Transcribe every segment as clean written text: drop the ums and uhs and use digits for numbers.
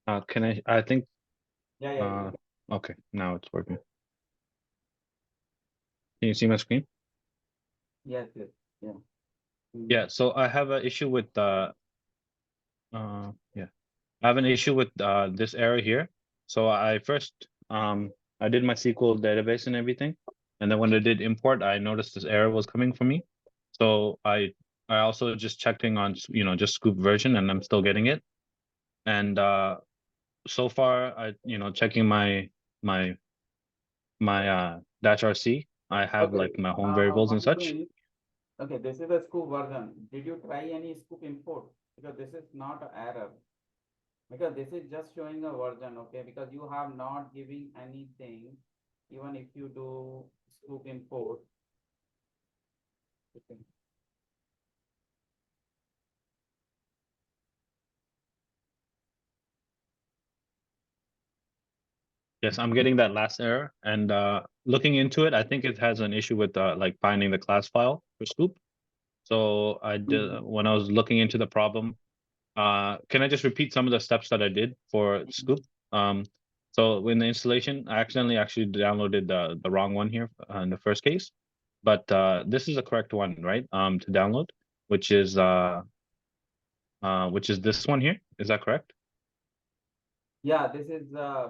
I think, Yeah, yeah. okay, now it's working. Can you see my screen? Yes, yes. Yeah. Yeah, so I have an issue with yeah. I have an issue with this error here. So I first I did my SQL database and everything, and then when I did import, I noticed this error was coming from me. So I also just checking on just scoop version, and I'm still getting it. And so far, I checking my dash RC, I have Okay. like my home variables and One such. thing. Okay, this is the scoop version. Did you try any scoop import? Because this is not an error. Because this is just showing a version, okay? Because you have not giving anything, even if you do scoop import. Okay. Yes, I'm getting that last error, and looking into it, I think it has an issue with like finding the class file for scoop. So I did when I was looking into the problem. Can I just repeat some of the steps that I did for scoop? Um, so in the installation, I accidentally actually downloaded the wrong one here in the first case, but this is a correct one, right? To download, which is which is this one here. Is that correct? Yeah, this is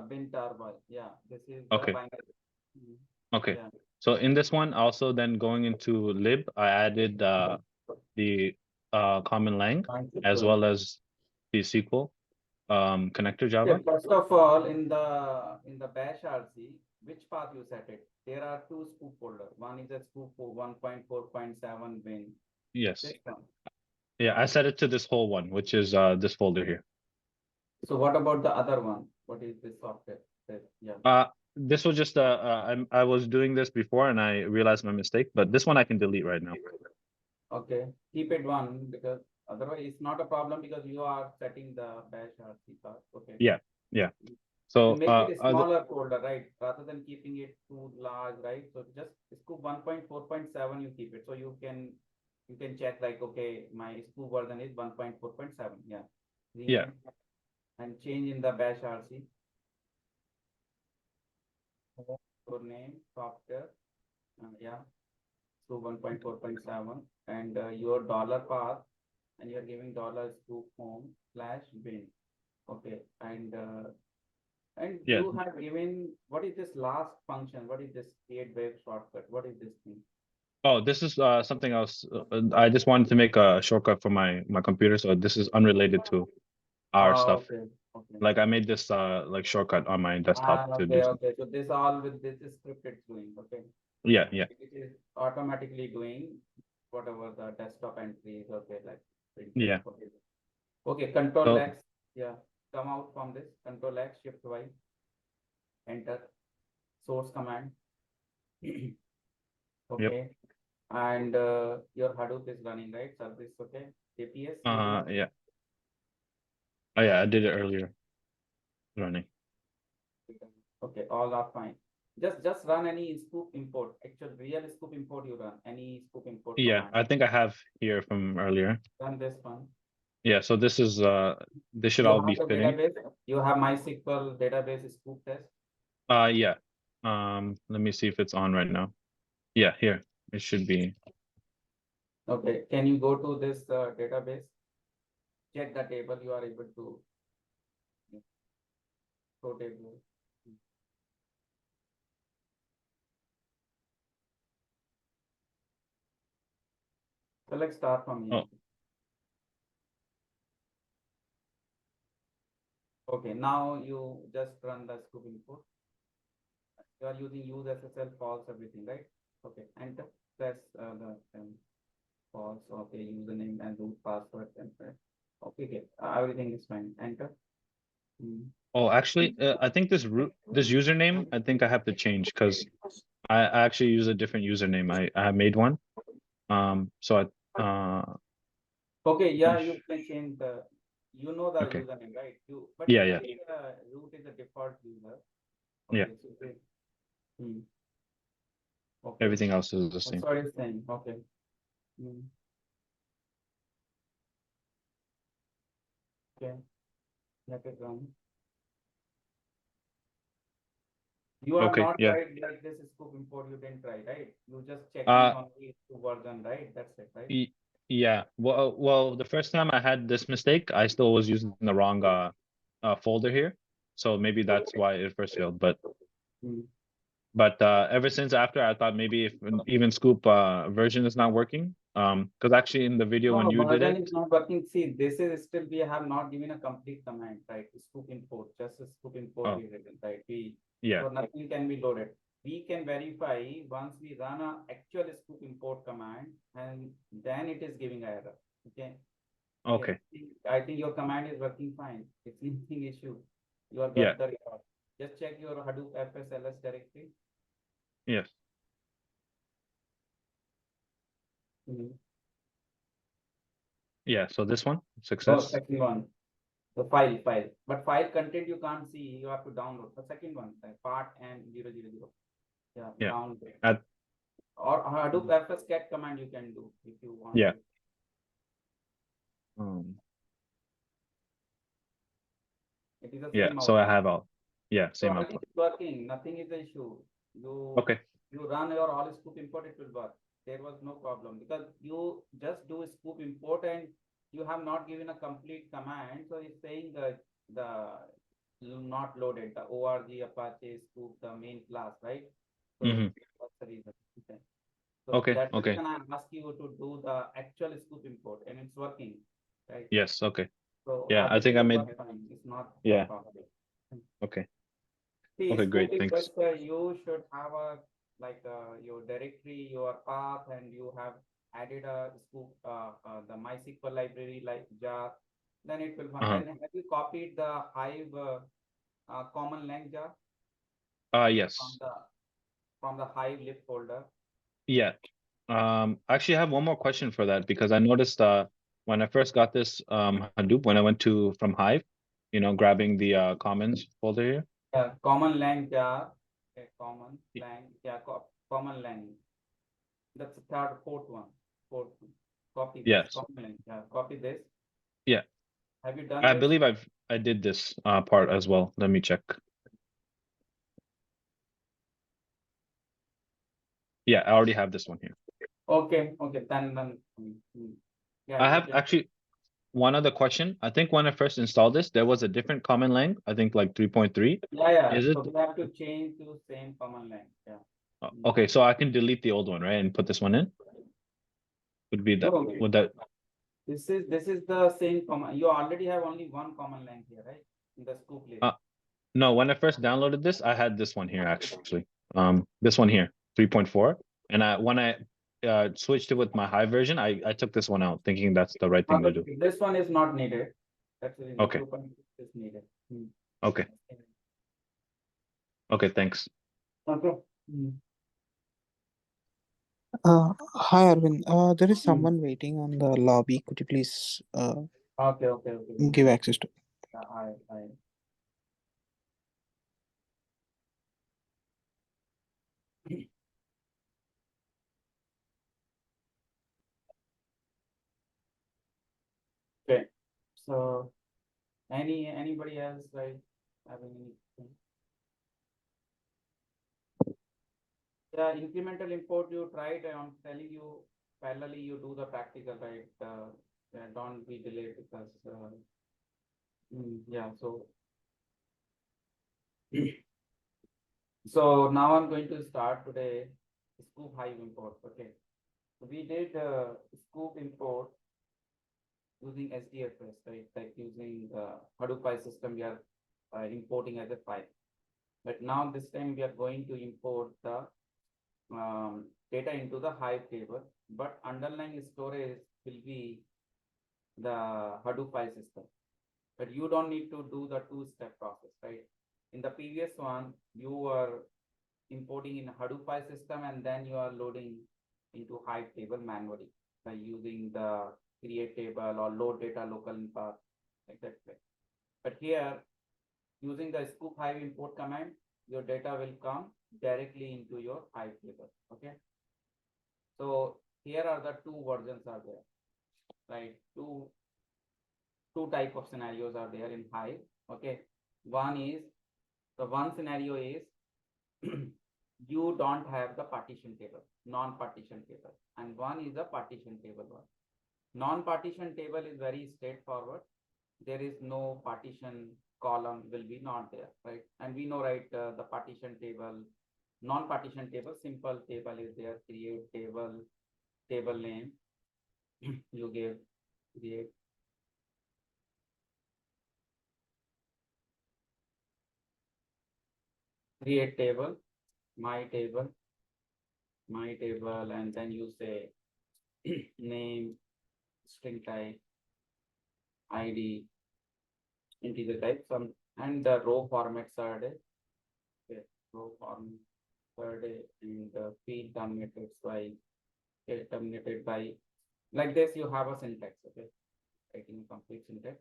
bin turbine. Yeah, this is the Okay. binary. Mhm. Okay. Yeah. So in this one, also then going into lib, I added the common lang as Multiple. well as the SQL connector Okay, Java. first of all, in the bash RC, which path you set it? There are two scoop folder. One is a scoop 1.4.7 bin. Yes. This one. Yeah, I set it to this whole one, which is this folder here. So what about the other one? What is this software? Yeah. Uh, this was just I was doing this before and I realized my mistake, but this one I can delete right now. Okay. Keep it one because otherwise it's not a problem because you are setting the bash RC path. Okay. Yeah, yeah. And So make it a smaller folder, right? Rather than keeping it too large, right? So just scoop 1.4.7 you keep it. So you can check like, okay, my scoop version is 1.4.7. Yeah. yeah, Rename and change in the bash RC. Your name, software, yeah. So 1.4.7 and your dollar path and you're giving dollar scoop home slash bin. Okay. And yeah. you have given, what is this last function? What is this create web shortcut? What is this thing? Oh, this is something else. I just wanted to make a shortcut for my computer, so this is unrelated to our stuff. Okay, okay. Like I made this like shortcut on my desktop to Okay, do something. okay. So this all with this is scripted doing, okay. Yeah, yeah, It is automatically doing whatever the desktop entries, okay, like printed. yeah. Okay. Okay, control So X, yeah. Come out from this, control X, shift Y, enter, source command. yep. Okay. And your Hadoop is running, right? Service, okay. APS you do. Yeah. Oh yeah, I did it earlier running. Okay, all are fine. Just run any scoop import. Actual real scoop import you run. Any scoop import Yeah, command. I think I have here from earlier. Run this one. Yeah, so this should You all have be the fitting. database. You have MySQL database scoop test. Yeah. Let me see if it's on right now. Yeah, here. It should be. Okay, can you go to this database? Check the table. You are able to show table. Select start from here. Oh, Okay, now you just run the scoop import. You are using use SSL false everything, right? Okay, enter. Press the false. Okay, username and root password. Enter. Okay, okay. Everything is fine. Enter. Hmm. oh, actually, I think this username, I think I have to change because I actually use a different username. I made one. So Okay, yeah, I you can change the. You know the okay. username, right? But Yeah, here yeah, is root is a default user. yeah. Okay, so hmm, okay. Everything else is the That's same. what it's saying. Okay. Hmm. Okay, let it run. You have Okay, not yeah. tried like this scoop import, you didn't try, right? You just checking Uh, on the version, right? That's it, right? yeah. Well, the first time I had this mistake, I still was using the wrong folder here. So maybe that's why it first failed. Hmm. But ever since after, I thought maybe if even Scoop version is not working. Because actually in the video No, when no, you did version it, is not working. See, this is still we have not given a complete command, right? Scoop import, just a scoop import oh we written, right? yeah, So nothing can be loaded. We can verify once we run a actual scoop import command, and then it is giving an error. Okay. Okay. okay, I think your command is working fine. It's nothing issue. You are yeah, got the record. Just check your Hadoop FSLS directory. yes, Mhm. yeah. So this one Oh, success. second one. The file. But file content you can't see. You have to download. The second one, part and 000. Yeah, Yeah, download. at Or Hadoop fscat command you can do if you want yeah. to. Um, It is the yeah. same So I output. have all. Yeah, So same I think output. it's working. Nothing is the issue. You Okay. you run your all scoop import, it will work. There was no problem because you just do scoop import and you have not given a complete command. So it's saying the not loaded the org Apache scoop the main class, right? So Mm-hmm. that's the reason. Okay. So Okay. that's the Okay. reason I ask you to do the actual scoop import and it's working, right? Yes. Okay. So Yeah. I other think I will made. work fine. It's not a Yeah. problem. Okay. See, Okay. scoop Great. is Thanks. just you should have a like your directory, your path, and you have added a scoop the MySQL library like jar. Then it will Uh find. huh. And have you copied the Hive common lang jar from Yes. the Hive lib folder? Yeah. I actually have one more question for that because I noticed when I first got this Hadoop when I went to from Hive, grabbing the commons folder here. Yeah, common lang jar. Okay, common lang. Yeah, common lang. That's the third, fourth one. Fourth one. Copy this. Yes. Common lang. Yeah, copy this. Yeah. Have you done I this? believe I did this part as well. Let me check. Yeah, I already have this one here. Okay, okay, then, yeah, I you have can, actually one other question. I think when I first installed this, there was a different common lang. I think like 3.3. yeah, Is so it we have to change to same command line, yeah. okay? So I can delete the old one, right, and put this one in. Would be that? No, Would that? this is the same command, you already have only one command line here, right? In the scoop list. No, when I first downloaded this, I had this one here actually. This one here, 3.4. And when I switched it with my high version, I took this one out, thinking that's the right thing to do. This one is not needed, that's the reason, Okay. 2.6 is needed. Okay. Okay. Thanks. Okay. Hmm. Hi Arvind, there is Hmm. someone waiting on the lobby. Could you please Okay. give access to? Yeah, I. Okay, so anybody else like having anything? Yeah, incremental import you tried. I'm telling you, parallelly you do the practical, right? Yeah, don't be delayed because yeah. So so now I'm going to start today scoop hive import. Okay, so we did scoop import using SDFS, right? Like using Hadoop file system, we are importing as a file. But now this time we are going to import the data into the Hive table, but underlying storage will be the Hadoop file system. But you don't need to do the two-step process, right? In the previous one, you were importing in Hadoop file system and then you are loading into Hive table manually by using the create table or load data local in path, like that way. But here, using the scoop hive import command, your data will come directly into your Hive table, okay? So here are the two versions are there, right? Two two type of scenarios are there in Hive. Okay, one is the one scenario is you don't have the partition table, non-partition table, and one is the partition table one. Non-partition table is very straightforward. There is no partition column will be not there, right? And we know, right, the partition table, non-partition table, simple table is there, create table, table name, you give, create table, my table, and then you say name, string type, ID, integer type, some, and the row formats are there. Okay, row format per day, and the field terminated by, like this. You have a syntax. Okay, writing a complete syntax.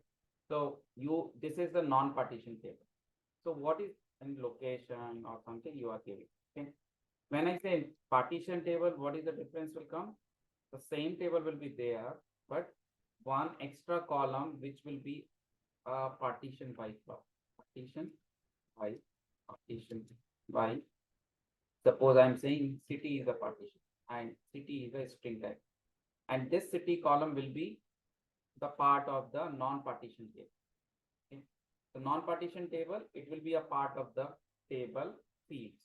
So this is the non-partition table. So what is in location or something you are giving? Okay. When I say partition table, what is the difference will come? The same table will be there, but one extra column which will be a partition by block. Partition by. Suppose I'm saying city is a partition and city is a string type. And this city column will be the part of the non-partition table. Okay. The non-partition table, it will be a part of the table fields.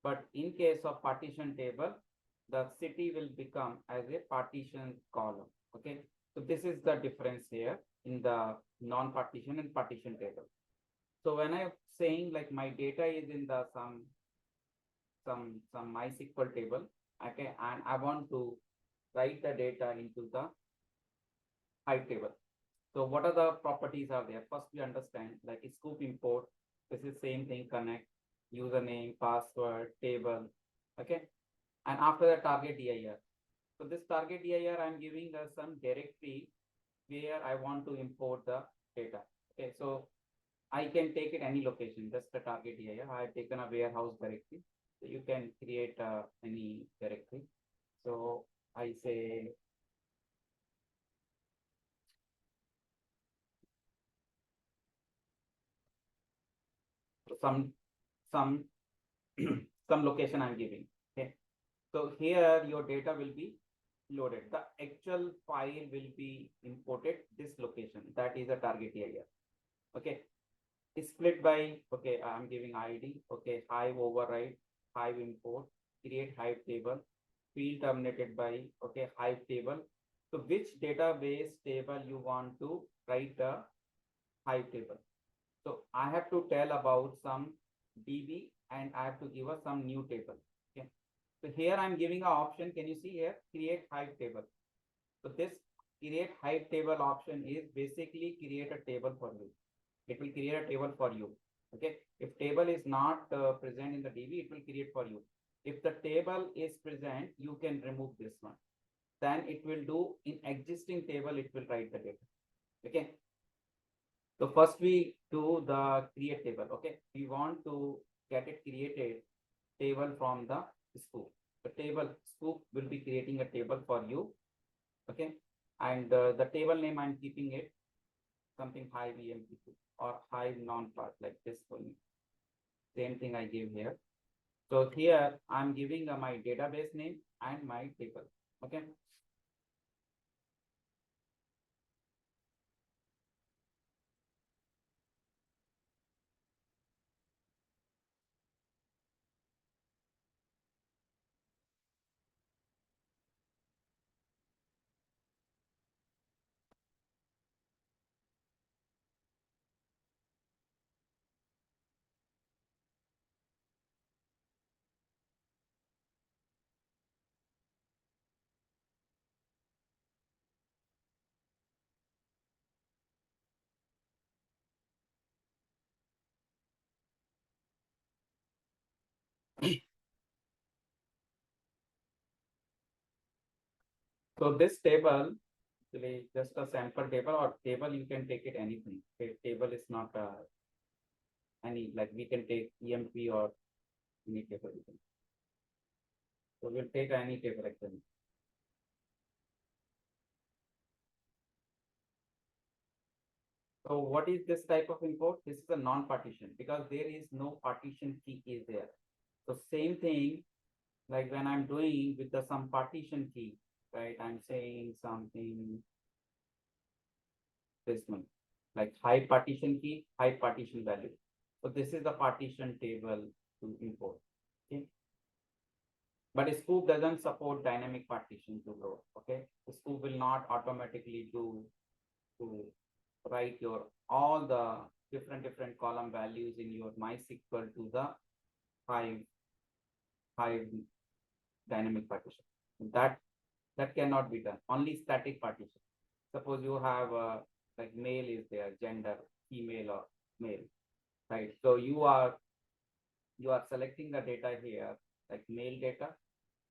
But in case of partition table, the city will become as a partition column. Okay. So this is the difference here in the non-partition and partition table. So when I'm saying like my data is in the some MySQL table, okay, and I want to write the data into the Hive table. So what are the properties are there? First we understand like sqoop import. This is same thing, connect, username, password, table, okay, and after the target dir. So this target dir I'm giving some directory where I want to import the data. Okay, so I can take it any location, just the target dir. I have taken a warehouse directory. So you can create any directory. So I say some some some location I'm giving. Okay. So here your data will be loaded. The actual file will be imported this location. That is a target area. Okay. Split by, okay, I'm giving ID. Okay, Hive override, Hive import, create Hive table, field terminated by, okay, Hive table. So which database table you want to write the Hive table? So I have to tell about some DB and I have to give us some new table. Okay. So here I'm giving an option. Can you see here? Create Hive table. So this create Hive table option is basically create a table for you. It will create a table for you. Okay. If table is not present in the DB, it will create for you. If the table is present, you can remove this one. Then it will do in existing table, it will write the data. Okay. So first we do the create table. Okay. We want to get it created table from the sqoop. The table sqoop will be creating a table for you. Okay. And the table name I'm keeping it something Hive EMP2 or Hive non-part like this for me. Same thing I give here. So here I'm giving my database name and my table. Okay. So this table actually just a sample table or table you can take it anything. Okay. Table is not any like we can take EMP or any table. So we'll take any table actually. So what is this type of import? This is a non-partition because there is no partition key is there. So same thing, like when I'm doing with the some partition key, right? I'm saying something this one, like high partition key, high partition value. So this is the partition table to import. Okay. But sqoop doesn't support dynamic partition to grow. Okay. Sqoop will not automatically do to write your all the different column values in your MySQL to the hive dynamic partition. That cannot be done. Only static partition. Suppose you have like male is there, gender, female or male, right? So you are selecting the data here, like male data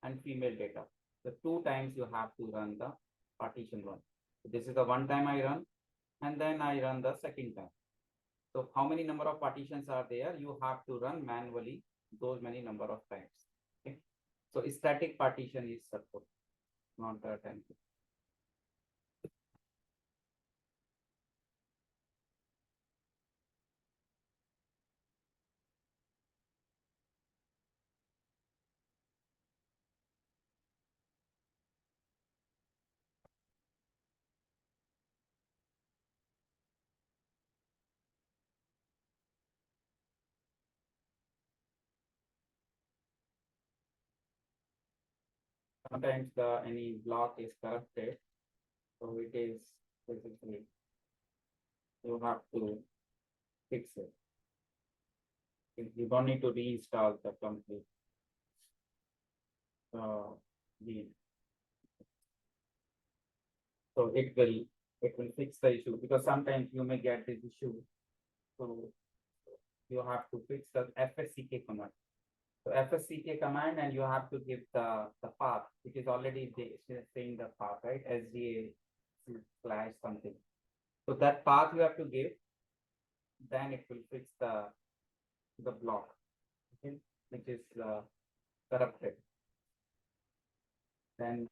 and female data. So 2 times you have to run the partition one. So this is the one time I run, and then I run the second time. So how many number of partitions are there? You have to run manually those many number of times. Okay. So static partition is support, not the time. Sometimes the any block is corrupted, so it is basically you have to fix it. You don't need to reinstall the complete the so it will fix the issue because sometimes you may get this issue. So you have to fix the fsck command. So fsck command, and you have to give the path, which is already saying the path, right? sda slash something. So that path you have to give, then it will fix the block, okay, which is corrupted. Then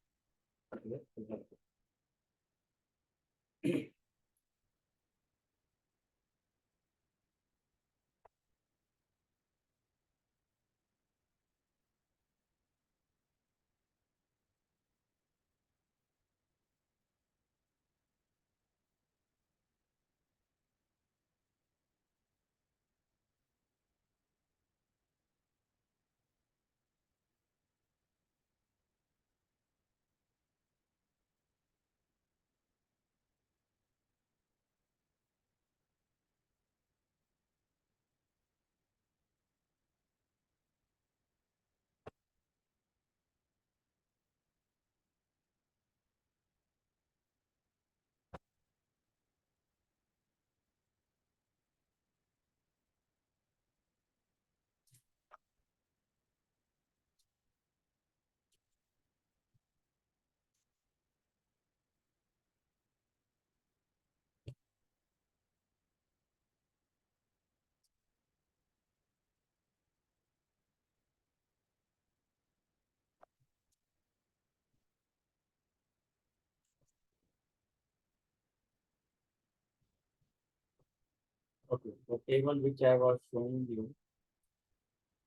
okay, the table which I was showing you,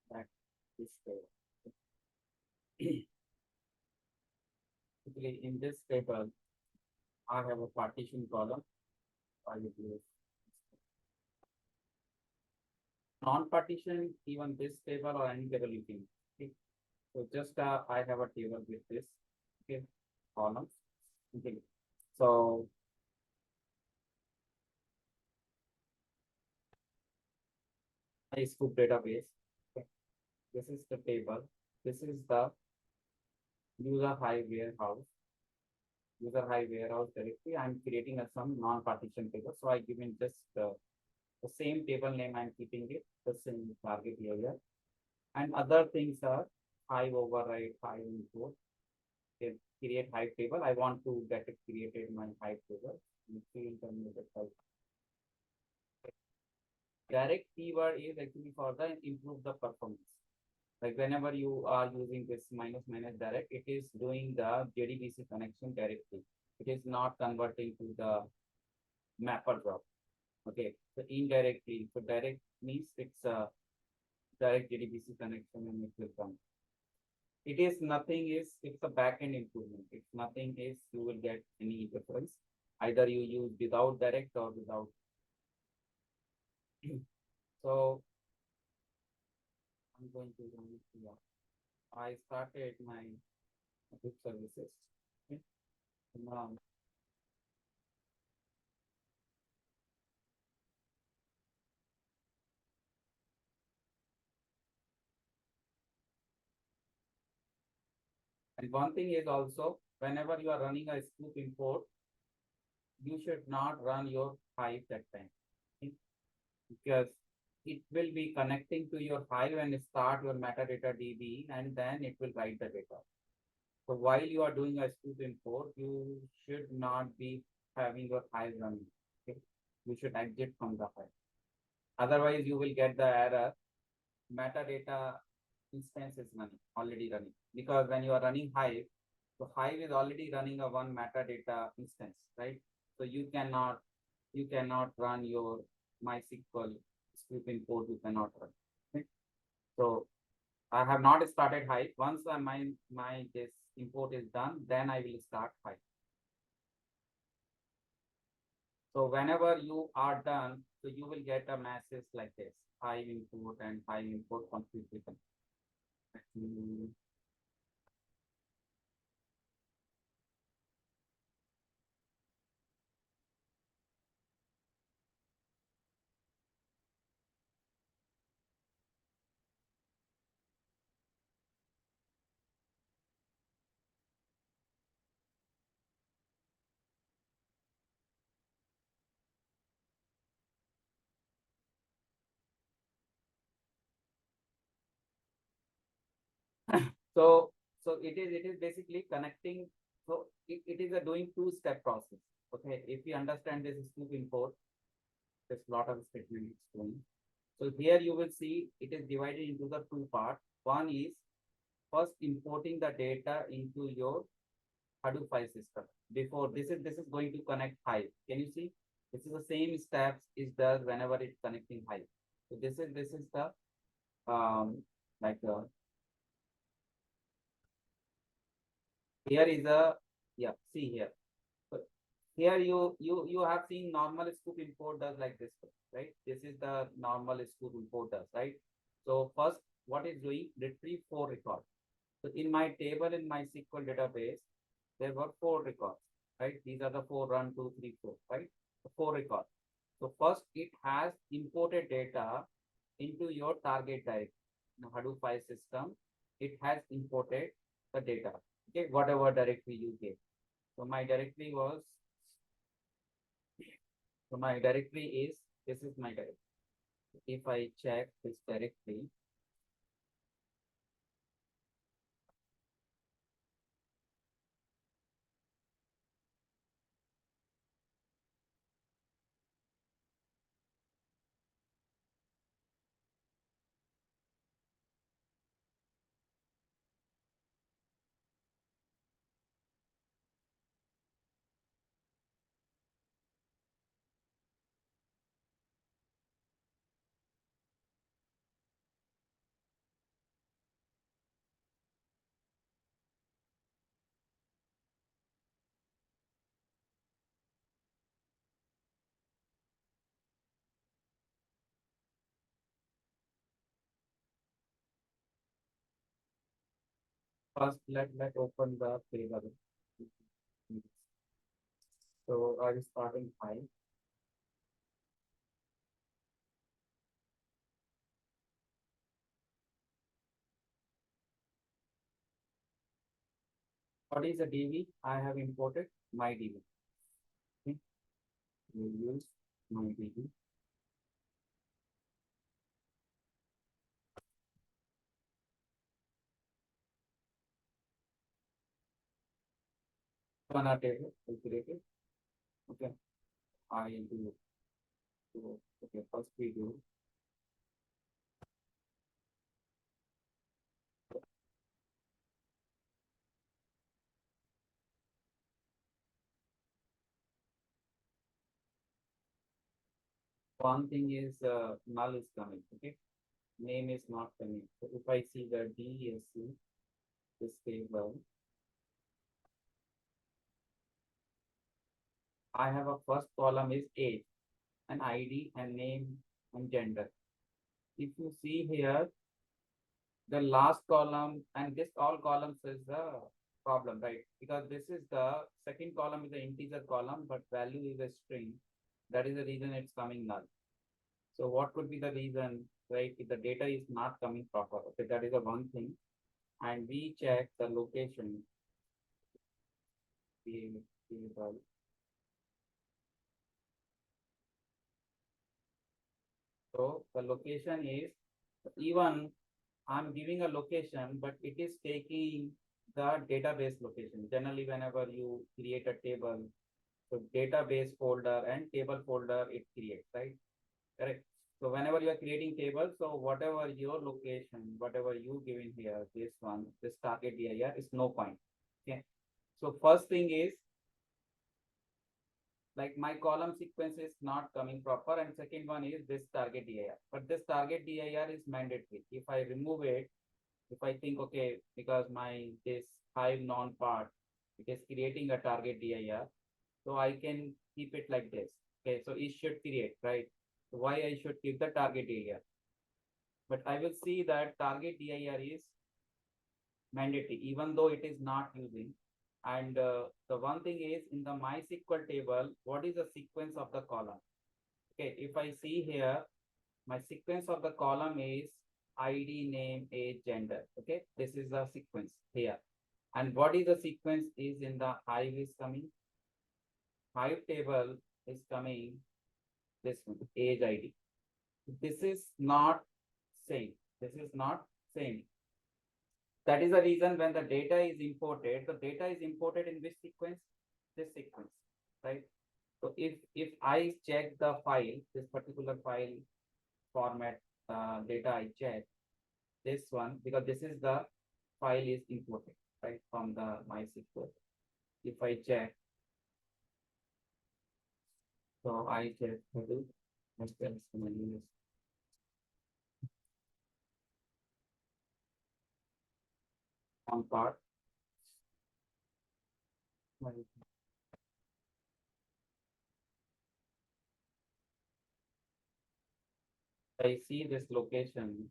that this table. Basically, in this table, I have a partition column. I will use non-partition, even this table or any table you can. Okay. So just I have a table with this, okay, columns. Okay. So my sqoop database. Okay. This is the table. This is the user hive warehouse. User hive warehouse directory. I'm creating a some non-partition table. So I give in just the same table name. I'm keeping it the same target area. And other things are hive override, hive import. Okay, create hive table. I want to get it created in my hive table. Direct keyword is actually for the improve the performance. Like whenever you are using this minus direct, it is doing the JDBC connection directly. It is not converting to the mapper job. Okay, so indirectly, so direct means it's a direct JDBC connection and it will come. It is nothing is it's a backend improvement. If nothing is you will get any difference. Either you use without direct or without. So I'm going to run it here. I started my group services. Okay. Now, and one thing is also whenever you are running a scoop import, you should not run your hive that time. Okay? Because it will be connecting to your hive and start your metadata DB and then it will write the data. So while you are doing a scoop import, you should not be having your hive running. Okay? You should exit from the hive. Otherwise, you will get the error metadata instance is already running. Because when you are running hive, so hive is already running a one metadata instance, right? So you cannot run your MySQL scoop import, you cannot run. Okay? So I have not started hive. Once my this import is done, then I will start hive. So whenever you are done, so you will get a message like this: hive import and hive import completely done. So so it is basically connecting. So it is a doing two-step process. Okay, if you understand this scoop import, there's a lot of statement explained. So here you will see it is divided into the two parts. One is first importing the data into your Hadoop file system. Before this is going to connect Hive. Can you see? This is the same steps it does whenever it's connecting Hive. So this is the like here is a yeah, see here. So here you have seen normal scoop import does like this, right? This is the normal scoop import does, right? So first what is doing retrieve four records. So in my table in my SQL database, there were four records, right? These are the four run, two, three, four, right? The four records. So first it has imported data into your target directory. Hadoop file system, it has imported the data. Okay, whatever directory you gave. So my directory was, so my directory is, this is my directory. If I check this directory, first let open the table. So I will start in file. What is the DB? I have imported my DB. Okay. We use my DB. One are table calculated. Okay. I do. So, okay. First we do. one thing is null is coming, okay? Name is not coming. So if I see the DSC, this table, I have a first column is age, and ID and name and gender. If you see here, the last column and this all columns is the problem, right? Because this is the second column is the integer column, but value is a string. That is the reason it's coming null. So what could be the reason, right? If the data is not coming proper, okay, that is the one thing. And we check the location. Variable. So the location is even I'm giving a location, but it is taking the database location. Generally, whenever you create a table, so database folder and table folder it creates, right? Correct. So whenever you are creating tables, so whatever your location, whatever you give in here, this one, this target dir is no point. Okay. So first thing is like my column sequence is not coming proper, and second one is this target dir. But this target dir is mandatory. If I remove it, if I think okay, because my this hive non part, it is creating a target dir, so I can keep it like this. Okay, so it should create, right? So why I should keep the target dir? But I will see that target dir is mandatory, even though it is not using. And the one thing is in the MySQL table, what is the sequence of the column? Okay, if I see here, my sequence of the column is ID, name, age, gender. Okay, this is the sequence here. And what is the sequence is in the hive is coming. Hive table is coming this one, age ID. This is not same. This is not same. That is the reason when the data is imported, the data is imported in which sequence? This sequence, right? So if I check the file, this particular file format data I check this one because this is the file is imported right from the MySQL. If I check, so I check one part. I see this location.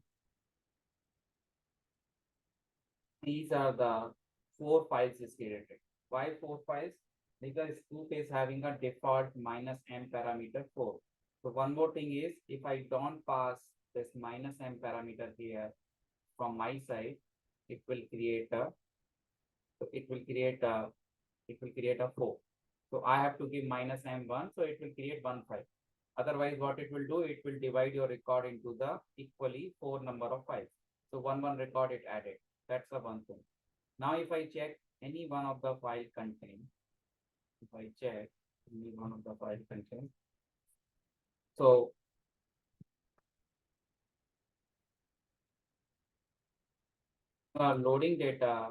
These are the 4 files is created. Why 4 files? Because sqoop is having a default minus m parameter 4. So one more thing is if I don't pass this minus m parameter here from my side, it will create a so it will create a 4. So I have to give minus m1, so it will create 1 file. Otherwise, what it will do, it will divide your record into the equally 4 number of files. So one record it added. That's the one thing. Now, if I check any one of the file content, if I check any one of the file content, so loading data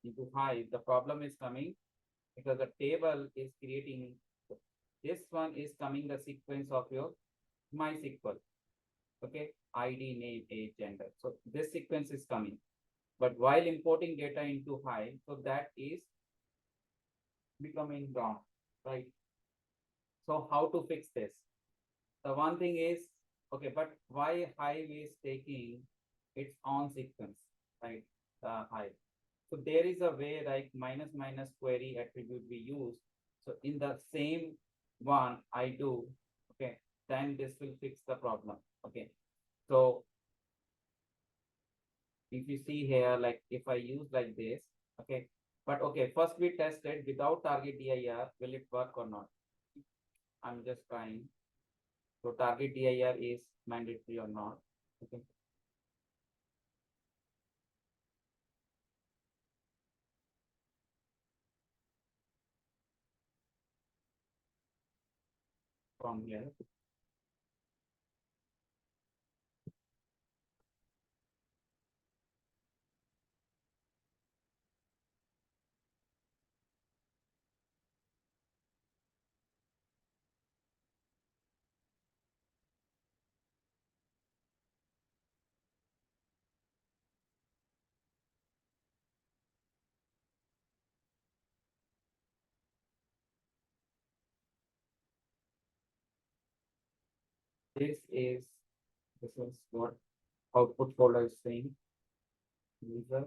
into Hive, the problem is coming because the table is creating, this one is coming the sequence of your MySQL, okay, ID, name, age, gender. So this sequence is coming. But while importing data into Hive, so that is becoming wrong, right? So how to fix this? The one thing is, okay, but why Hive is taking its own sequence, right? Hive. So there is a way like minus minus query attribute we use. So in the same one I do, okay, then this will fix the problem. Okay. So if you see here, like if I use like this, okay, but okay, first we tested without target dir, will it work or not? I'm just trying. So target dir is mandatory or not? Okay. From here. This is what output folder is saying. User.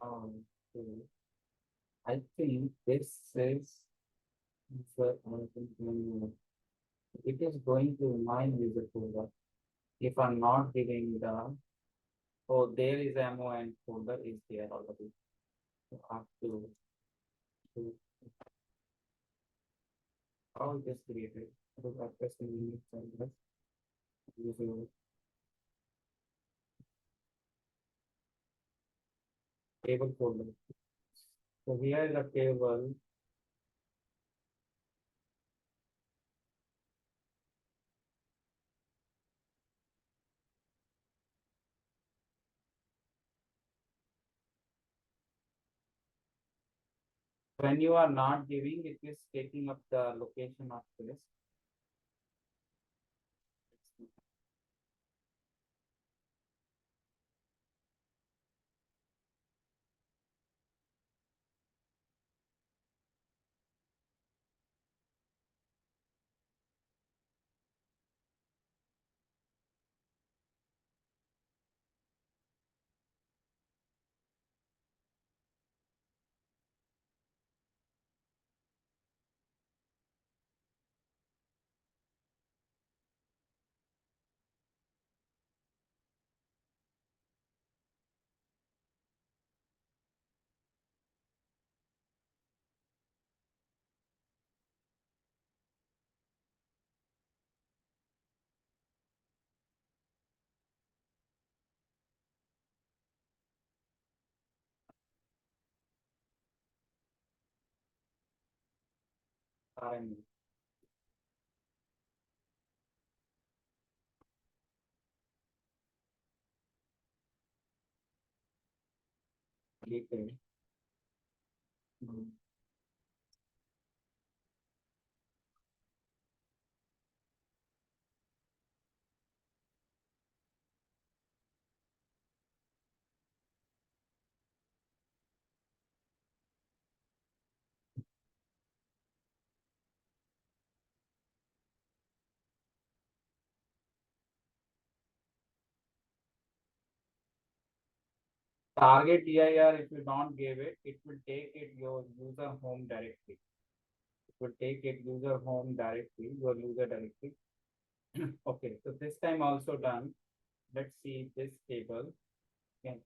Okay. I think this is it is going to my user folder. If I'm not giving the oh there is ammo and folder is there already. So I have to how it is created. So that person needs and user table folder. So here is a table. When you are not giving, it is taking up the location of this. RME. Detail. Target DIR, if you don't give it, it will take it your user home directly. It will take it user home directly, your user directly. Okay, so this time also done. Let's see this table. Okay.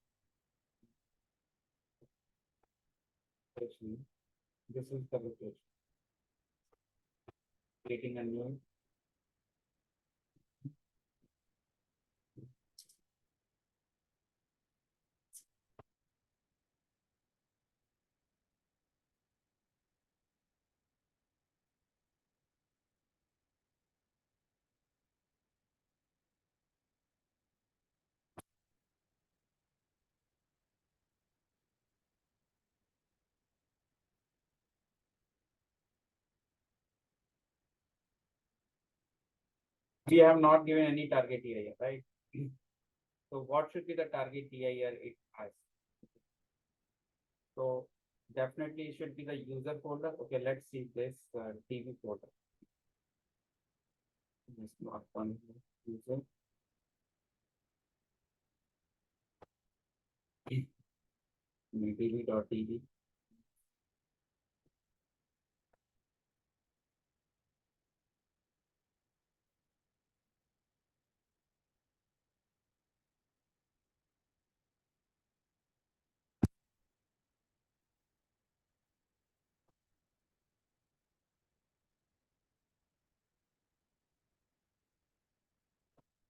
This is the location. Creating a new. We have not given any target DIR, right? So what should be the target DIR it has? So definitely it should be the user folder. Okay, let's see this TV folder. This not one user. TV.tv.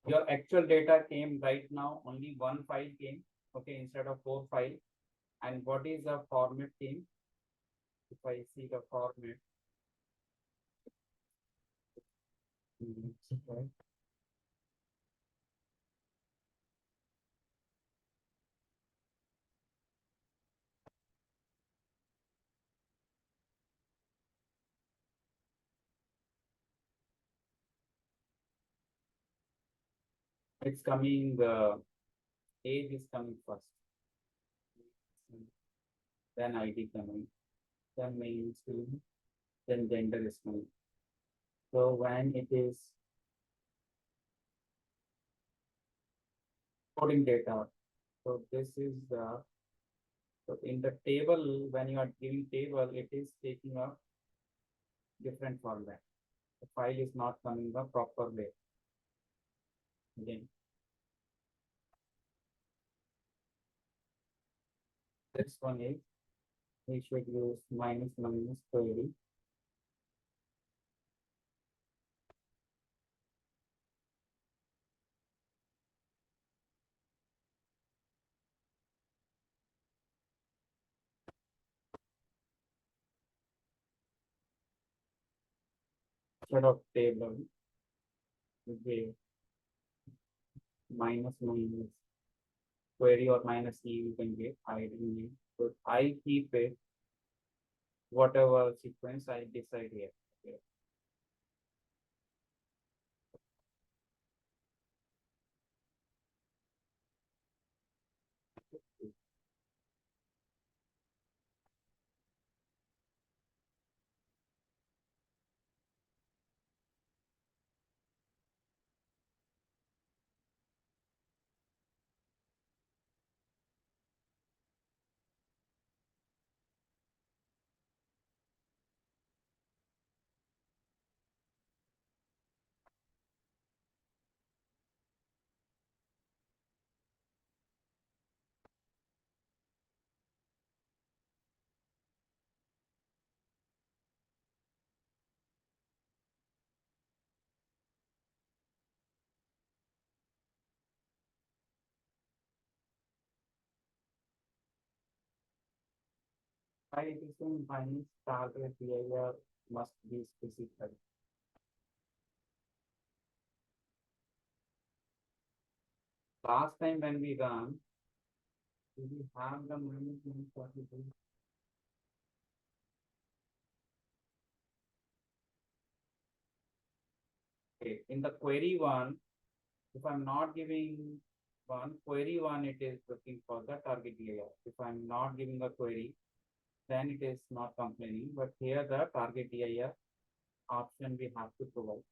Your actual data came right now, only one file came, okay, instead of 4 files. And what is the format came? If I see the format, right? It's coming, the age is coming first, then ID coming. then mainstream, then gender string. So when it is coding data, so this is the, so in the table, when you are giving table, it is taking a different format. The file is not coming the proper way. Again, this one is we should use minus minus query. Instead of table, we give minus minus query or minus e, you can get ID name. So I keep it whatever sequence I decide here. Okay. By addition, minus target behavior must be specified. Last time when we run, we have the minus minus 42. Okay, in the query one, if I'm not giving one query one, it is looking for the target layer. If I'm not giving a query, then it is not complaining. But here the target layer option we have to provide.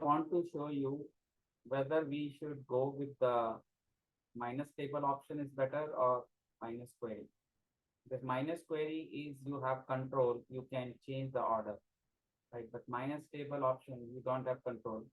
I want to show you whether we should go with the minus table option is better or minus query. Because minus query is you have control, you can change the order, right? But minus table option, you don't have control.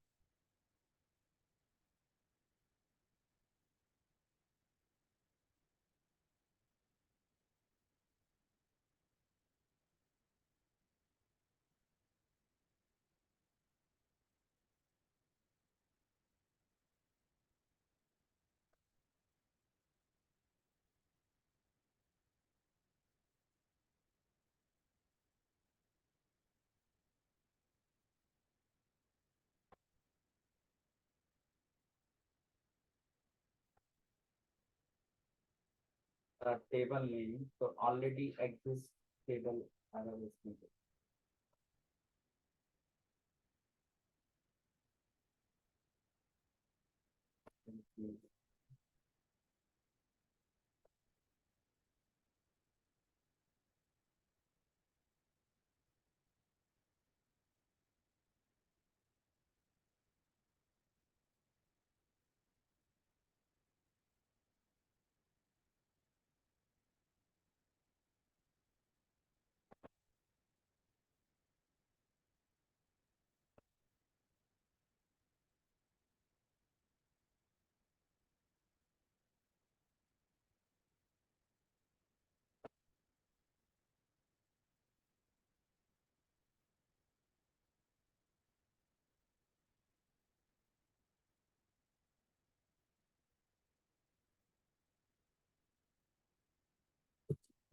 Table name, so already exists table error is needed.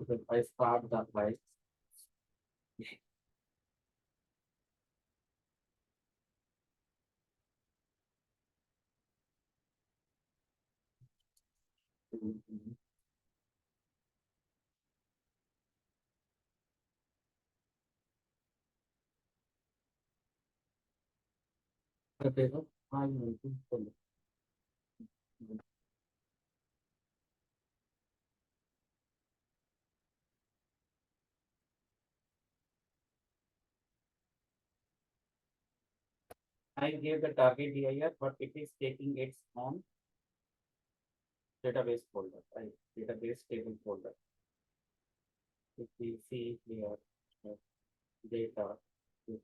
If I start the flight. Okay, so I'm going to tell you. I gave the target DIR, but it is taking its own database folder, right? Database table folder. If we see here, data, that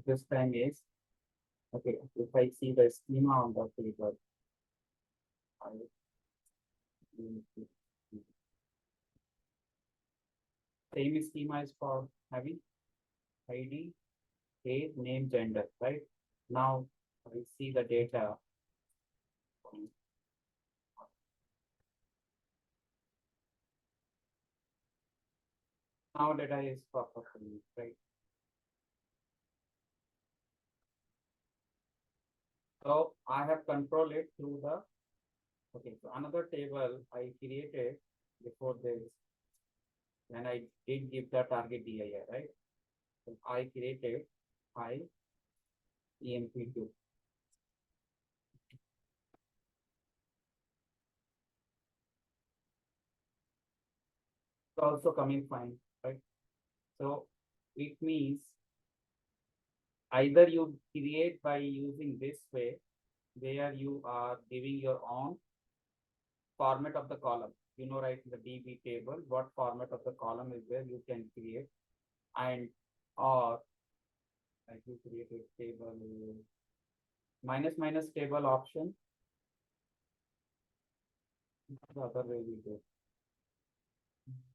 this time is okay. If I see the schema on the table, I same schema is for having ID, age, name, gender, right? Now I see the data. Now data is properly, right? So I have control it through the, okay, so another table I created before this, and I did give the target DIR, right? So I created I EMP2. It's also coming fine, right? So it means either you create by using this way, where you are giving your own format of the column. You know, right, in the DB table, what format of the column is there, you can create, and or like you create a table minus table option. The other way we do.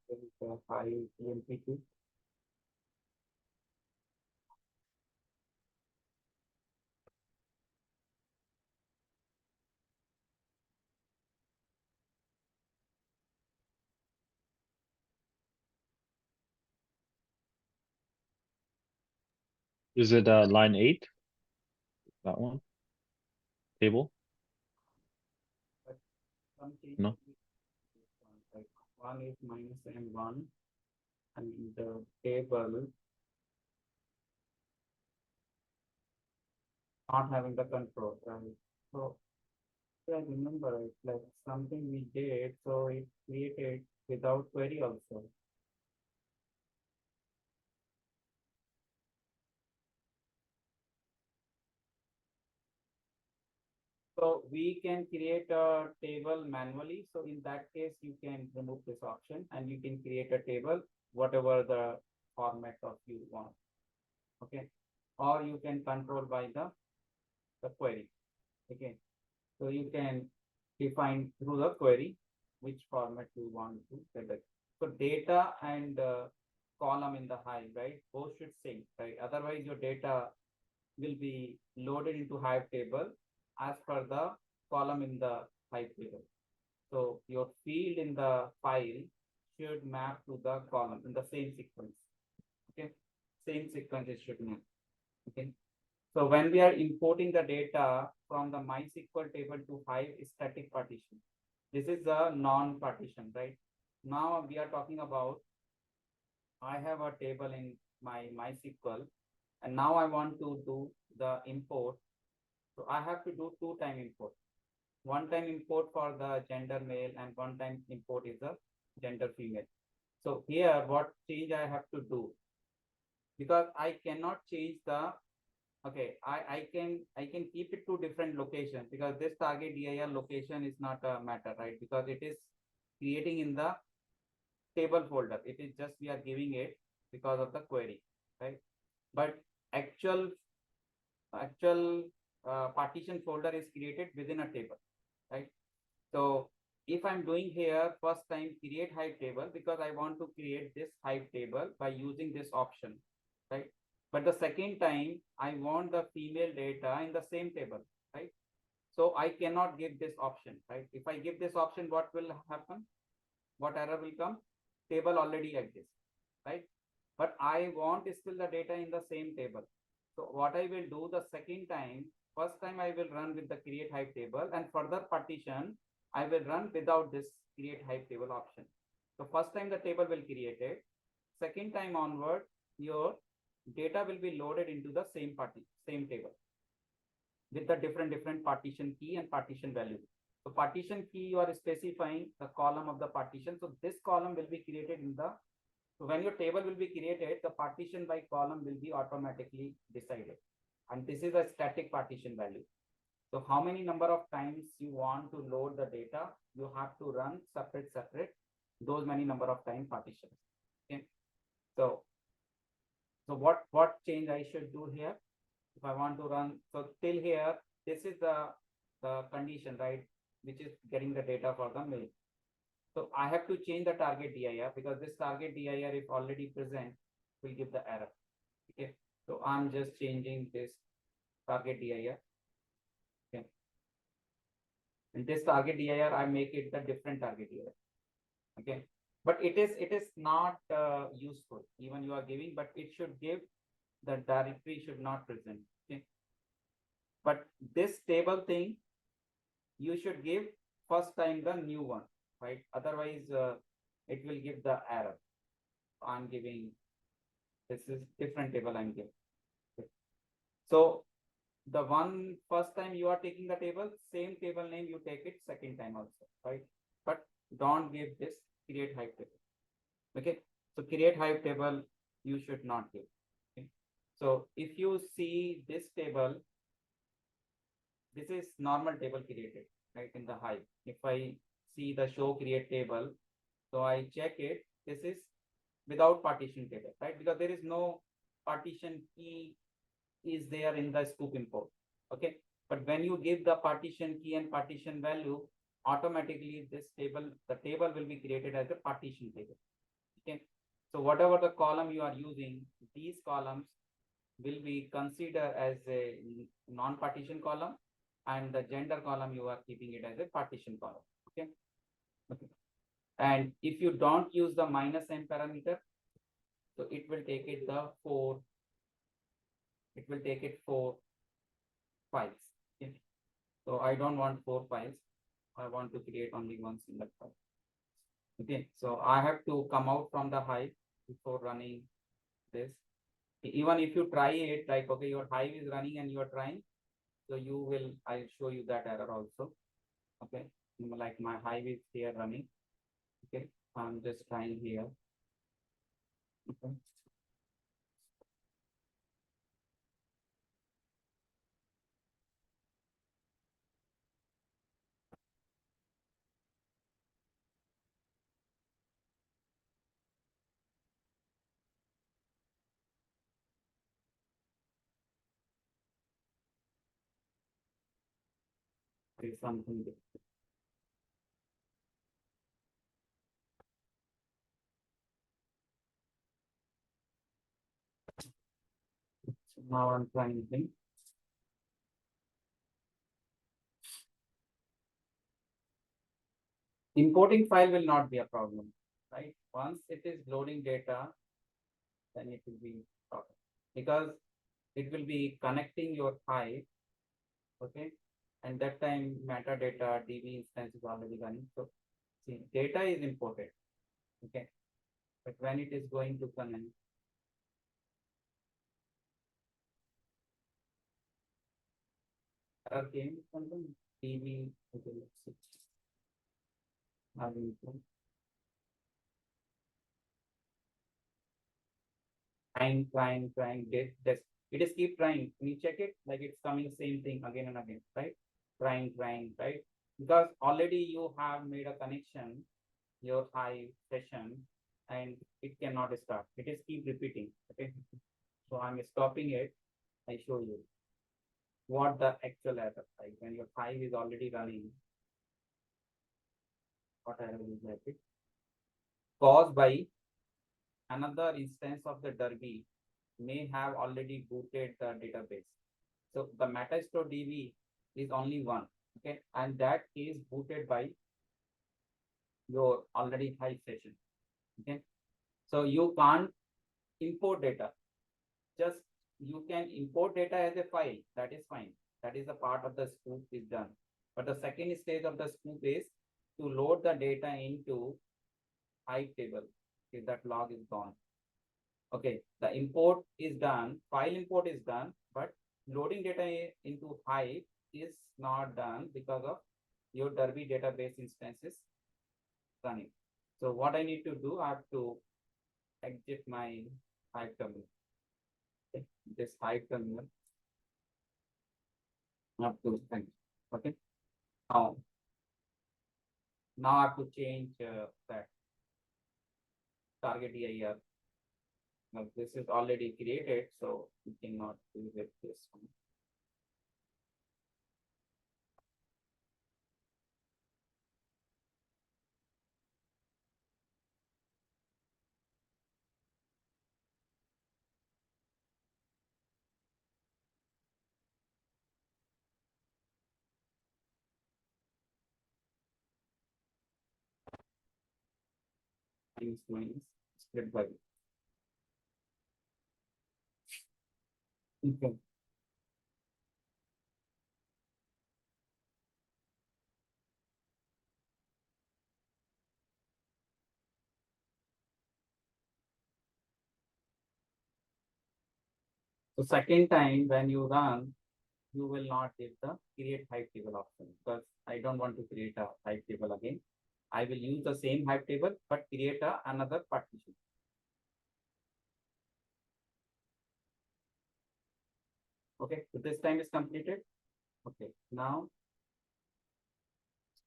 There is a high EMP2. Is it line 8? That one? Table? Something No. like one is minus and one, and the table not having the control, right? So I remember it like something we did, so it created without query also. So we can create a table manually. So in that case, you can remove this option and you can create a table, whatever the format of you want. Okay. Or you can control by the query. Okay. So you can define through the query which format you want to select. So data and column in the hive, right? Both should sync, right? Otherwise, your data will be loaded into hive table as per the column in the hive table. So your field in the file should map to the column in the same sequence. Okay, same sequence it should map. Okay. So when we are importing the data from the MySQL table to Hive static partition, this is a non-partition, right? Now we are talking about, I have a table in my MySQL, and now I want to do the import. So I have to do two-time import. one-time import for the gender male and one-time import is the gender female. So here what change I have to do, because I cannot change the, okay, I can keep it to different locations because this target dir location is not a matter, right? Because it is creating in the table folder. It is just we are giving it because of the query, right? But actual partition folder is created within a table, right? So if I'm doing here first time create hive table, because I want to create this hive table by using this option, right? But the second time I want the female data in the same table, right? So I cannot give this option, right? If I give this option, what will happen? What error will come? Table already exists, right? But I want still the data in the same table. So what I will do the second time, first time I will run with the create hive table, and further partition I will run without this create hive table option. So first time the table will create it. Second time onward, your data will be loaded into the same table with the different partition key and partition value. So partition key, you are specifying the column of the partition. So this column will be created in the, so when your table will be created, the partition by column will be automatically decided. And this is a static partition value. So how many number of times you want to load the data, you have to run separate, those many number of time partitions. Okay. So what change I should do here? If I want to run, so till here, this is the condition, right? Which is getting the data for the mail. So I have to change the target dir because this target dir, if already present, will give the error. Okay. So I'm just changing this target dir. Okay. And this target dir, I make it the different target dir. Okay. But it is not useful. Even you are giving, but it should give the directory should not present. Okay. But this table thing, you should give first time the new one, right? Otherwise, it will give the error. I'm giving, this is different table I'm giving. Okay. So the one first time you are taking the table, same table name you take it second time also, right? But don't give this create hive table. Okay. So create hive table, you should not give. Okay. So if you see this table, this is normal table created, right, in the hive. If I see the show create table, so I check it, this is without partition table, right? Because there is no partition key is there in the sqoop import. Okay. But when you give the partition key and partition value, automatically this table, the table will be created as a partition table. Okay. So whatever the column you are using, these columns will be considered as a non-partition column, and the gender column you are keeping it as a partition column. Okay. Okay. And if you don't use the -n parameter, so it will take it the four files. Okay. So I don't want 4 files. I want to create only one single file. Okay. So I have to come out from the hive before running this. Even if you try it, like, okay, your hive is running and you are trying, so you will, I'll show you that error also. Okay. Like my hive is here running. Okay. I'm just trying here. Okay. There's something there. So now I'm trying thing. Importing file will not be a problem, right? Once it is loading data, then it will be problem because it will be connecting your hive. Okay. And that time metadata DB instance is already running. So see, data is imported. Okay. But when it is going to connect, error came something. DB, okay, let's see. Now we can trying, this. It is keep trying. When you check it, like it's coming same thing again and again, right? Trying, right? Because already you have made a connection, your hive session, and it cannot start. It is keep repeating. Okay. So I'm stopping it. I show you what the actual error, like when your hive is already running, what error is that? Caused by another instance of the Derby may have already booted the database. So the metastore DB is only one, okay, and that is booted by your already hive session, okay. So you can't import data. Just you can import data as a file. That is fine. That is a part of the sqoop is done. But the second stage of the sqoop is to load the data into hive table. If that log is gone. Okay, the import is done, file import is done, but loading data into hive is not done because of your Derby database instances running. So what I need to do, I have to exit my hive terminal. Okay, this hive terminal. I have to exit. Okay. Now I have to change that target EIR. Now this is already created, so we cannot do with this one. Minus split by. Okay. So second time when you run, you will not get the create hive table option because I don't want to create a hive table again. I will use the same hive table but create another partition. Okay, so this time is completed. Okay, now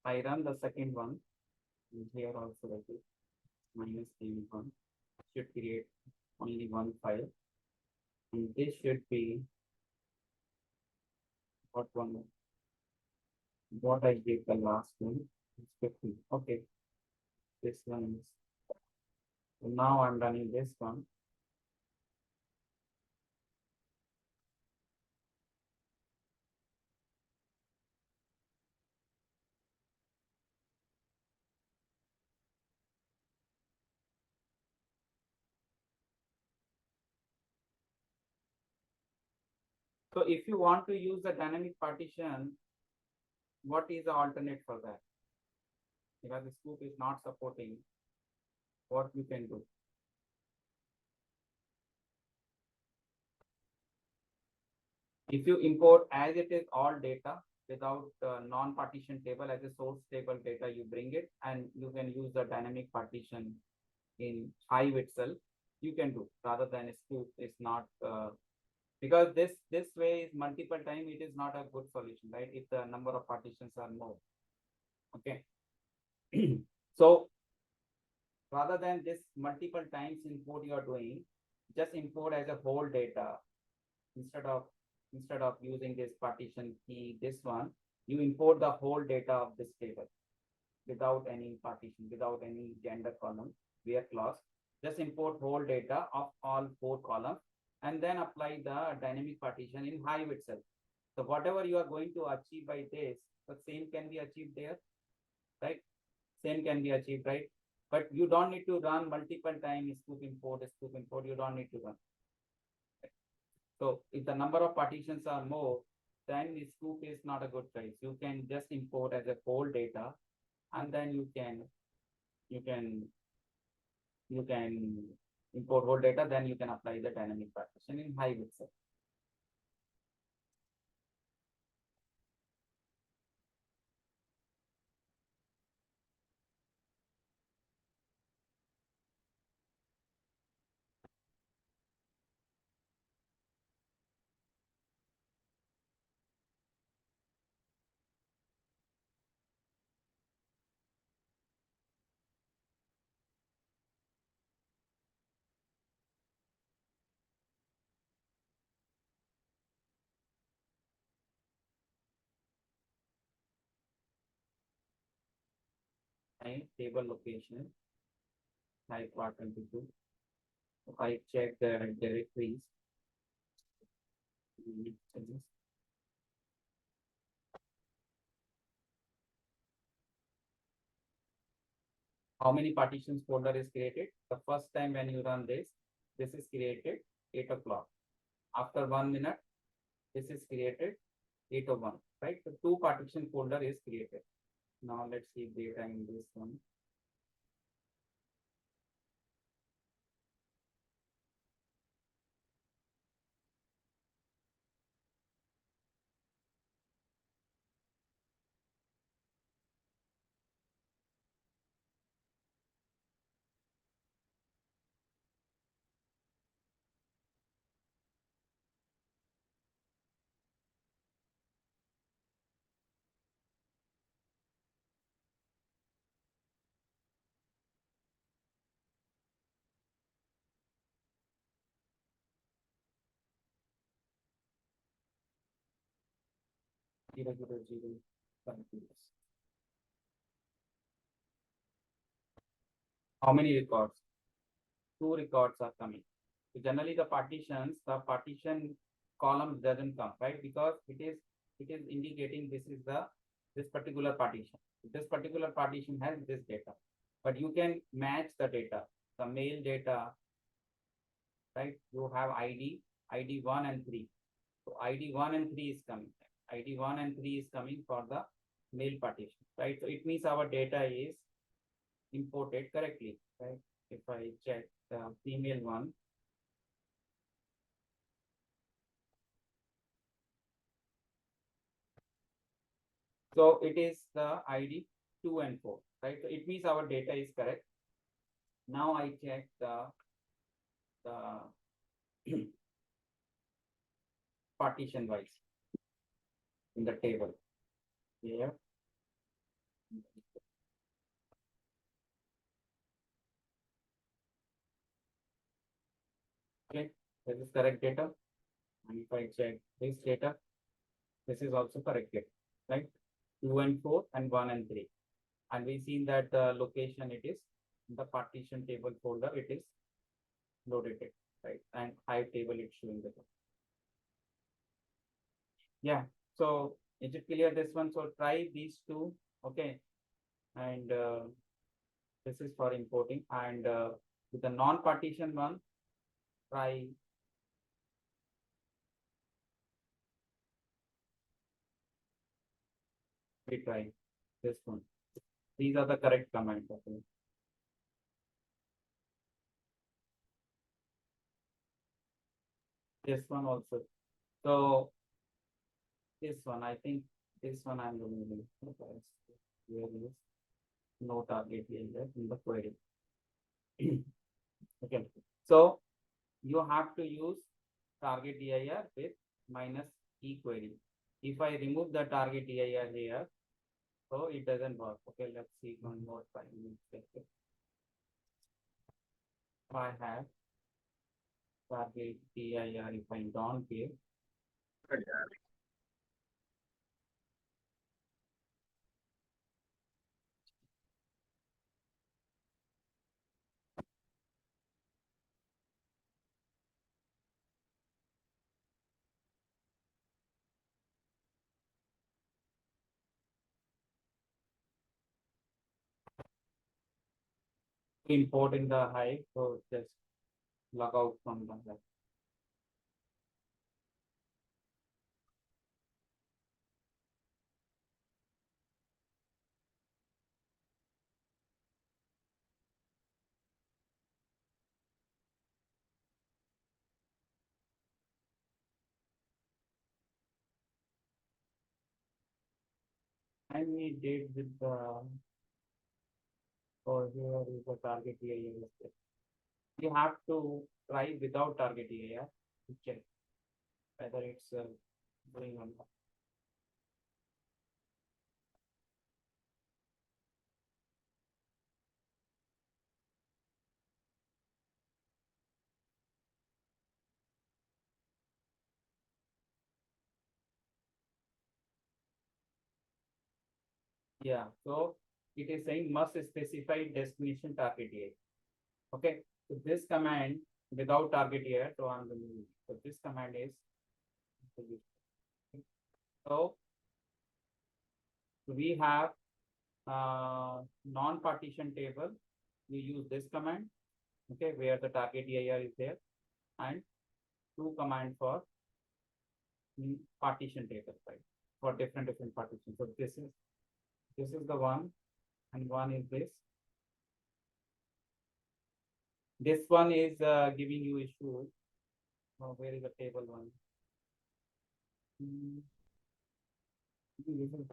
I run the second one. Here also like this minus one should create only one file. And this should be what one what I did the last one is 50. Okay, this one is so now I'm running this one. So if you want to use the dynamic partition, what is the alternate for that? Because the sqoop is not supporting, what you can do. If you import as it is all data without non-partition table as a source table data, you bring it and you can use the dynamic partition in hive itself. You can do rather than a sqoop is not because this way is multiple time. It is not a good solution, right? If the number of partitions are more. Okay. So rather than this multiple times import you are doing, just import as a whole data instead of using this partition key, this one, you import the whole data of this table without any partition, without any gender column, where clause. Just import whole data of all 4 columns and then apply the dynamic partition in hive itself. So whatever you are going to achieve by this, the same can be achieved there, right? Same can be achieved, right? But you don't need to run multiple times sqoop import, you don't need to run. So if the number of partitions are more, then the sqoop is not a good choice. You can just import as a whole data and then you can import whole data, then you can apply the dynamic partition in hive itself. my table location, hive part 22. So I check the directories. How many partitions folder is created? The first time when you run this is created 8 o'clock. After 1 minute, this is created 8:01, right? The two partition folder is created. Now let's see data in this one. Irregular zero continuous. How many records? Two records are coming. So generally the partition column doesn't come, right? Because it is indicating this particular partition. This particular partition has this data. But you can match the data, the mail data, right? You have ID 1 and 3. So ID 1 and 3 is coming. ID 1 and 3 is coming for the mail partition, right? So it means our data is imported correctly, right? If I check the female one, so it is the ID 2 and 4, right? So it means our data is correct. Now I check the partition wise in the table here. Okay, this is correct data. And if I check this data, this is also correct data, right? 2 and 4 and 1 and 3. And we seen that the location it is in the partition table folder, it is loaded it, right? And hive table it's showing the. Yeah, so is it clear this one? So try these two, okay? And this is for importing. And with the non-partition one, try retry this one. These are the correct commands, okay? This one also. So this one, I think this one I'm removing. Here is no target area in the query. Okay, so you have to use target dir with minus e query. If I remove the target dir here, so it doesn't work. Okay, let's see one more time. If I have target dir, if I don't give, import in the hive, so just log out from the hive. And we did with the, oh, here is the target dir. You have to try without target dir to check whether it's going on. Yeah, so it is saying must specify destination target here. Okay, so this command without target here, so I'm going to use. So this command is so we have non-partition table. We use this command, okay, where the target EIR is there, and two command for partition table, right? For different partitions. So this is the one, and one is this. This one is giving you issue. Oh, where is the table one? This is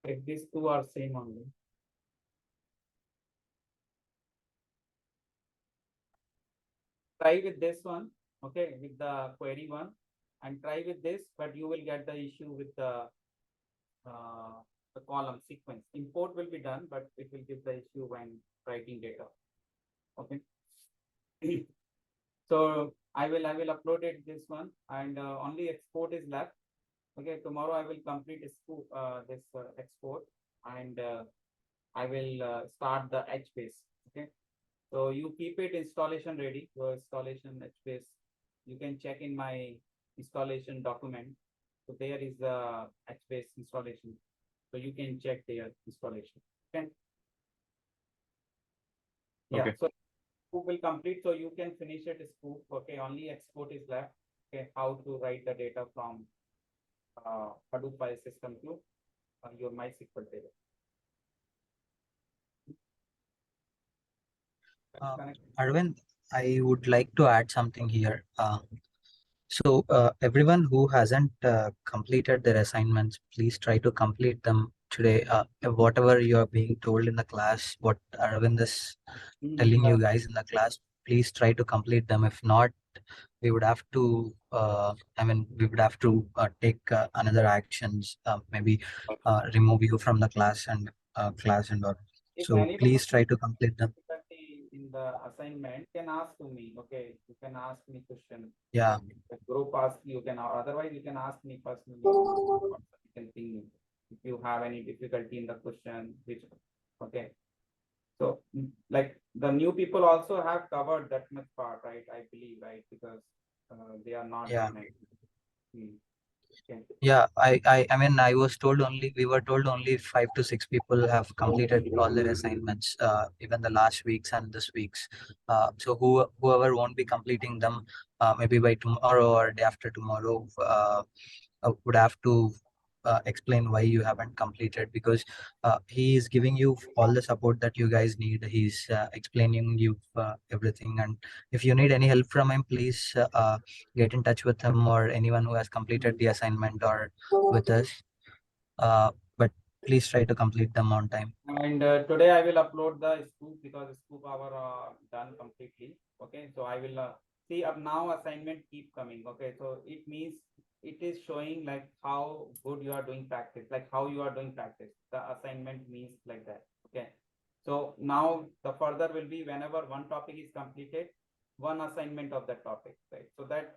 if these two are same only. Try with this one, okay, with the query one, and try with this, but you will get the issue with the column sequence. Import will be done, but it will give the issue when writing data. Okay. So I will upload it this one, and only export is left. Okay, tomorrow I will complete this export, and I will start the HBase. Okay, so you keep it installation ready. Your installation HBase, you can check in my installation document. So there is the HBase installation. So you can check their installation. Okay. Yeah. Okay. So sqoop will complete. So you can finish it sqoop. Okay. Only export is left. Okay. How to write the data from Hadoop file system to your MySQL table. Arvind, I would like to add something here. So everyone who hasn't completed their assignments, please try to complete them today. Whatever you are being told in the class, what Arvind is telling you guys in the class, please try to complete them. If not, we would have to, we would have to take another actions, maybe remove you from the class and all. If So anybody please try to complete them. in the assignment, can ask to me. Okay, you can ask me question. Yeah. The group ask you can, otherwise you can ask me personally. You can ping me if you have any difficulty in the question. Which okay. So like the new people also have covered that much part, right? I believe, right? Because they are not. Yeah. Okay. Yeah, I mean, we were told only 5 to 6 people have completed all their assignments, even the last weeks and this week's. So whoever won't be completing them, maybe by tomorrow or day after tomorrow, would have to explain why you haven't completed, because he is giving you all the support that you guys need. He's explaining you everything, and if you need any help from him, please get in touch with him or anyone who has completed the assignment or with us. But please try to complete them on time. And today I will upload the sqoop because sqoop hour done completely. Okay, so I will see up now assignment keep coming. Okay, so it means it is showing like how good you are doing practice, like how you are doing practice. The assignment means like that. Okay, so now the further will be whenever one topic is completed, one assignment of that topic, right? So that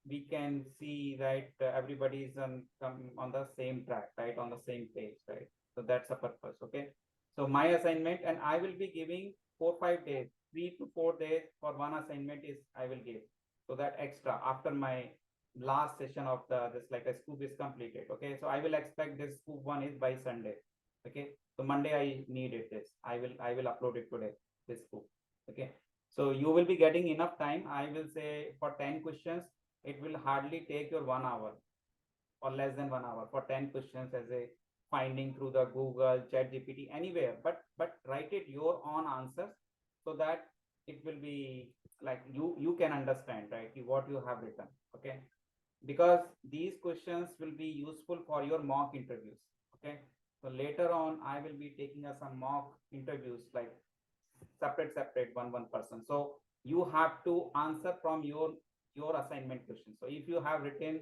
we can see that everybody is on the same track, right? On the same page, right? So that's the purpose. Okay. So my assignment, and I will be giving 4-5 days, 3 to 4 days for one assignment is I will give. So that extra after my last session of this like a sqoop is completed. Okay. So I will expect this sqoop one is by Sunday. Okay. So Monday I needed this. I will upload it today, this sqoop. Okay. So you will be getting enough time. I will say for 10 questions, it will hardly take your 1 hour or less than 1 hour for 10 questions as a finding through the Google, Chat GPT, anywhere. But write it your own answers so that it will be like you can understand, right? What you have written. Okay. Because these questions will be useful for your mock interviews. Okay. So later on, I will be taking some mock interviews like separate one person. So you have to answer from your assignment question. So if you have written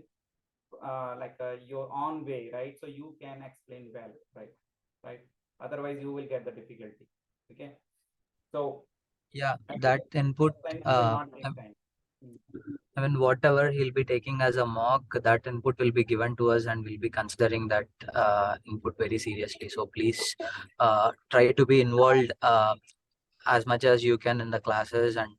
your own way, right? So you can explain well, right? Otherwise, you will get the difficulty. Okay. So Yeah, And that input, assignment will not take time. I mean, whatever he'll be taking as a mock, that input will be given to us and we'll be considering that input very seriously. So please try to be involved as much as you can in the classes and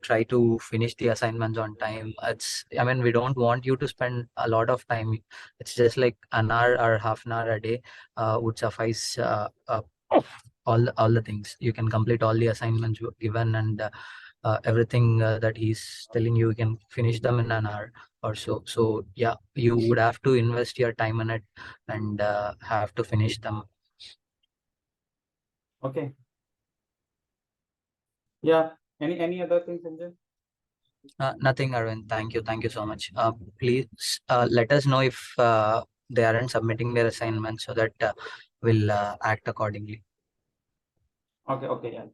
try to finish the assignments on time. I mean, we don't want you to spend a lot of time. It's just like an hour or half an hour a day would suffice all the things. You can complete all the assignments given and everything that he's telling you, you can finish them in an hour or so. So yeah, you would have to invest your time in it and have to finish them. Okay. Yeah. Any other thing, Sanjay? Nothing, Arvind. Thank you so much. Please let us know if they aren't submitting their assignments so that we'll act accordingly. Okay. Okay. Yeah.